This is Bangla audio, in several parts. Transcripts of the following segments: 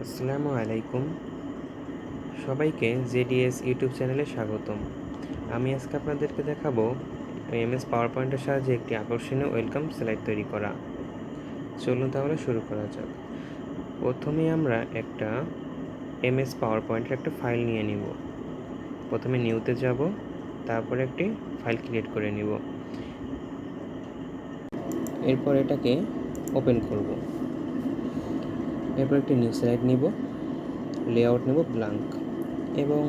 আসসালামু আলাইকুম। সবাইকে জেডিএস ইউটিউব চ্যানেলে স্বাগতম। আমি আজকে আপনাদেরকে দেখাবো এমএস পাওয়ার পয়েন্টের সাহায্যে একটি আকর্ষণীয় ওয়েলকাম স্লাইড তৈরি করা। চলুন তাহলে শুরু করা যাক। প্রথমে আমরা একটা এমএস পাওয়ার পয়েন্টের একটা ফাইল নিয়ে নিব। প্রথমে নিউতে যাব, তারপরে একটি ফাইল ক্রিয়েট করে নিব। এরপর এটাকে ওপেন করব। এরপর একটি নিউ স্লাইড নিব, লেআউট নেব ব্ল্যাঙ্ক, এবং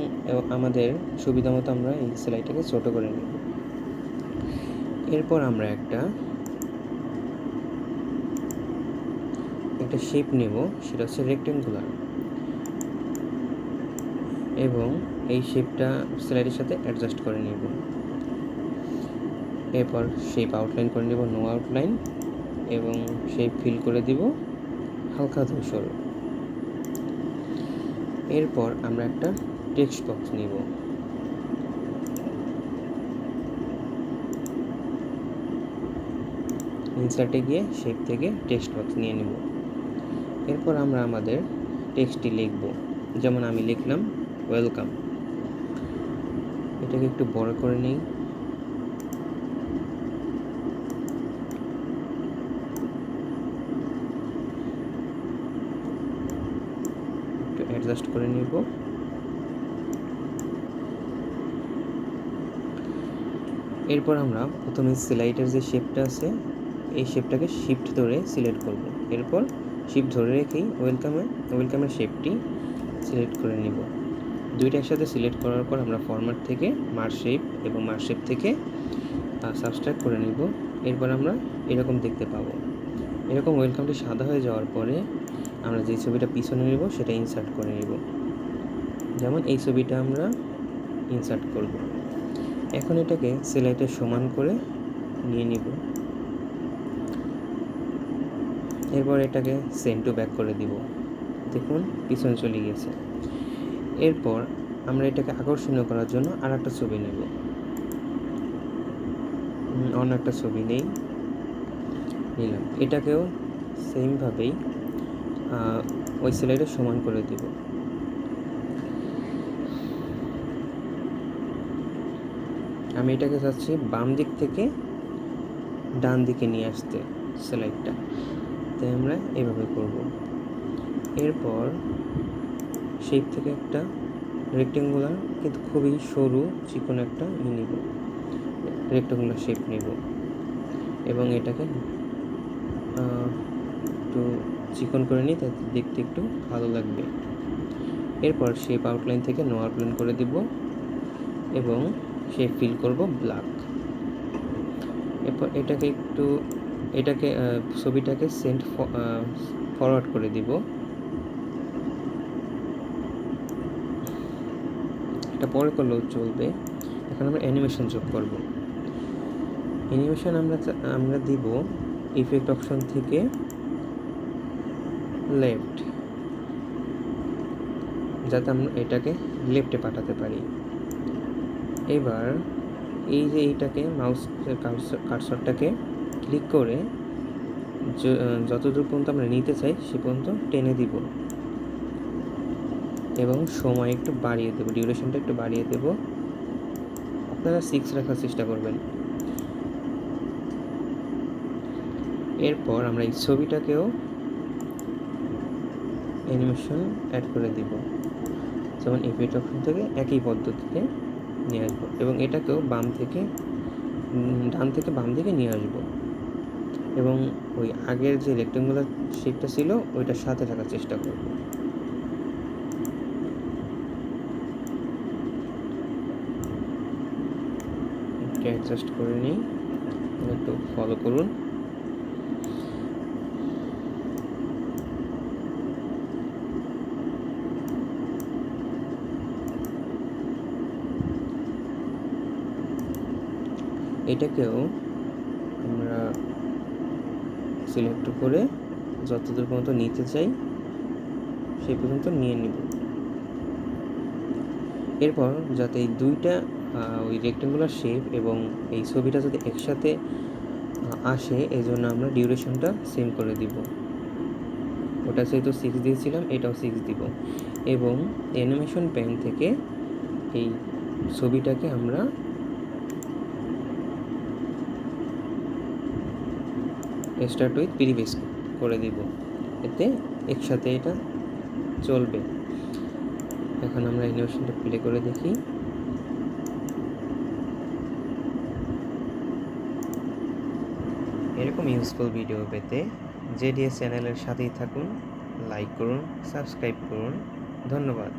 আমাদের সুবিধা মতো আমরা এই স্লাইডটাকে ছোটো করে নেব। এরপর আমরা একটা শেপ নেব, সেটা হচ্ছে রেক্টেঙ্গুলার, এবং এই শেপটা স্লাইডের সাথে অ্যাডজাস্ট করে নেব। এরপর শেপ আউটলাইন করে নেব, নো আউটলাইন, এবং শেপ ফিল করে দিব হালকা ধূসর। এরপর আমরা একটা টেক্সট বক্স নিব। ইনসার্টে গিয়ে শেপ থেকে টেক্সট বক্স নিয়ে নেব। এরপর আমরা আমাদের টেক্সটটি লিখব, যেমন আমি লিখলাম ওয়েলকাম। এটাকে একটু বড় করে নিই। একটু অ্যাডজাস্ট করে নিব। এরপর আমরা প্রথমে স্লাইডের যে শেপটা আছে, এই শেপটাকে শিফট ধরে সিলেক্ট করব। এরপর শিফট ধরে রেখেই ওয়েলকামের শেপটি সিলেক্ট করে নিব। দুইটা একসাথে সিলেক্ট করার পর আমরা ফরম্যাট থেকে মার্জ শেপ এবং মার্জ শেপ থেকে সাবস্ট্রাক্ট করে নিব। এরপর আমরা এরকম দেখতে পাবো। এরকম ওয়েলকামটি সাদা হয়ে যাওয়ার পরে আমরা যে ছবিটা পিছনে নেব সেটা ইনসার্ট করে নিব। যেমন এই ছবিটা আমরা ইনসার্ট করব। এখন এটাকে স্লাইডের সমান করে নিয়ে নিব। এরপর এটাকে সেন্ড টু ব্যাক করে দিব। দেখুন পিছনে চলে গেছে। এরপর আমরা এটাকে আকর্ষণীয় করার জন্য আর একটা ছবি নেব। অন্য একটা ছবি নিলাম। এটাকেও সেমভাবেই ওই স্লাইডে সমান করে দিব। আমি এটাকে চাচ্ছি বাম দিক থেকে ডান দিকে নিয়ে আসতে স্লাইডটা, তাই আমরা এভাবে করব। এরপর শেপ থেকে একটা রেক্টেঙ্গুলার কিন্তু খুবই সরু চিকন একটা নিব, রেক্টেঙ্গুলার শেপ নেব, এবং এটাকে একটু চিকন করে নিই, তাতে দেখতে একটু ভালো লাগবে। এরপর শেপ আউটলাইন থেকে নো আউটলাইন করে দিব এবং শেপ ফিল করব ব্ল্যাক। এরপর এটাকে ছবিটাকে সেন্ড ফরওয়ার্ড করে দিব। এটা পরে করলেও চলবে। এখন আমরা অ্যানিমেশন যোগ করব। অ্যানিমেশন আমরা দিব ইফেক্ট অপশন থেকে লেফট, যাতে আমরা এটাকে লেফটে পাঠাতে পারি। এবার এই যে এইটাকে মাউসের কার্সরটাকে ক্লিক করে যতদূর পর্যন্ত আমরা নিতে চাই সে পর্যন্ত টেনে দিব এবং সময় একটু বাড়িয়ে দেবো, ডিউরেশনটা একটু বাড়িয়ে দেব। আপনারা 6 রাখার চেষ্টা করবেন। এরপর আমরা এই ছবিটাকেও অ্যানিমেশন অ্যাড করে দিব, যেমন ইফেক্ট অপশন থেকে একই পদ্ধতিতে নিয়ে আসবো এবং এটাকেও ডান থেকে বাম দিকে নিয়ে আসবো এবং ওই আগের যে রেক্টেঙ্গুলার শেপটা ছিল ওইটার সাথে রাখার চেষ্টা করব। একটু অ্যাডজাস্ট করে নিই, একটু ফলো করুন। এটাকেও আমরা সিলেক্ট করে যতদূর পর্যন্ত নিতে চাই সেই পর্যন্ত নিয়ে নিব। এরপর যাতে এই দুইটা ওই রেক্টেঙ্গুলার শেপ এবং এই ছবিটা যাতে একসাথে আসে, এই জন্য আমরা ডিউরেশনটা সেম করে দিব। ওটা যেহেতু 6 দিয়েছিলাম, এটাও 6 দিব এবং অ্যানিমেশন প্যান থেকে এই ছবিটাকে আমরা স্টার্ট উইথ প্রিভিয়াস করে দিব, এতে একসাথে এটা চলবে। এখন আমরা অ্যানিমেশনটা প্লে করে দেখি। এরকম ইউজফুল ভিডিও পেতে জেডিএস চ্যানেলের সাথেই থাকুন, লাইক করুন, সাবস্ক্রাইব করুন। ধন্যবাদ।